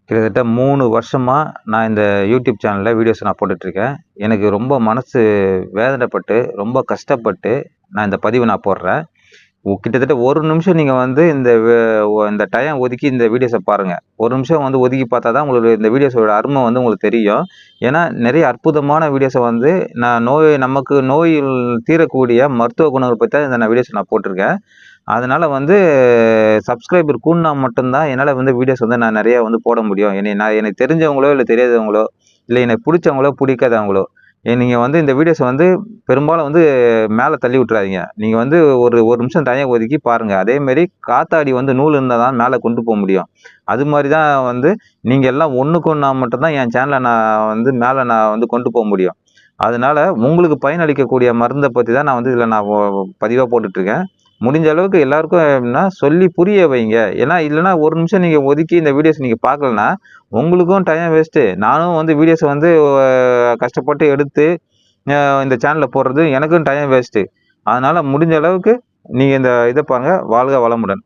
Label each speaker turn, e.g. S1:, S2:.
S1: கிட்டத்தட்ட 3 வருஷமா நான் இந்த யூடியூப் சேனல்ல வீடியோஸ் நான் போட்டுட்ருக்கேன். எனக்கு ரொம்ப மனசு வேதனைப்பட்டு, ரொம்ப கஷ்டப்பட்டு நான் இந்த பதிவு நான் போடுறேன். கிட்டத்தட்ட 1 நிமிஷம் நீங்க வந்து இந்த வே ஒ இந்த டைம் ஒதுக்கி இந்த வீடியோஸ பாருங்க. 1 நிமிஷம் வந்து ஒதுக்கி பார்த்தா தான் உங்களுக்கு இந்த வீடியோஸோட அரும வந்து உங்களுக்கு தெரியும். ஏன்னா, நெறைய அற்புதமான வீடியோஸ வந்து நமக்கு நோயில் தீரக்கூடிய மருத்துவ குணங்கள் பத்தி தான் இந்த வீடியோஸ் நான் போட்டிருக்கேன். அதனால வந்து சப்ஸ்கிரைபர் கூடுனா மட்டும் தான் என்னால வந்து வீடியோஸ் வந்து நான் நெறைய வந்து போட முடியும். எனக்கு தெரிஞ்சவங்களோ, இல்ல தெரியாதவங்களோ, இல்ல எனக்கு புடிச்சவங்களோ, புடிக்காதவங்களோ, நீங்க வந்து இந்த வீடியோஸ வந்து பெரும்பாலும் வந்து மேல தள்ளி விட்டுறாதீங்க. நீங்க வந்து ஒரு நிமிஷம் டைம் ஒதுக்கி பாருங்க. அதேமாரி காத்தாடி வந்து நூல் இருந்தா தான் மேல கொண்டு போ முடியும். அது மாரி தான் வந்து நீங்க எல்லாம் ஒண்ணுக்கு ஒண்ணா மட்டும் தான் என் சேனல நான் வந்து மேல நான் வந்து கொண்டு போ முடியும். அதனால உங்களுக்கு பயனளிக்கக்கூடிய மருந்த பத்தி தான் நான் வந்து இதுல நான் பதிவா போட்டுட்டுருக்கேன். முடிஞ்ச அளவுக்கு எல்லாருக்கும் எப்படின்னா சொல்லி புரிய வைங்க. ஏன்னா, இல்லன்னா 1 நிமிஷம் நீங்க ஒதுக்கி இந்த வீடியோஸ் நீங்க பார்க்கலன்னா, உங்களுக்கும் டைம் வேஸ்ட்டு. நானும் வந்து வீடியோஸ வந்து கஷ்டப்பட்டு எடுத்து இந்த சேனல்ல போடுறது எனக்கும் டைம் வேஸ்ட்டு. அதனால முடிஞ்ச அளவுக்கு நீங்க இந்த இத பாருங்க. வாழ்க வளமுடன்.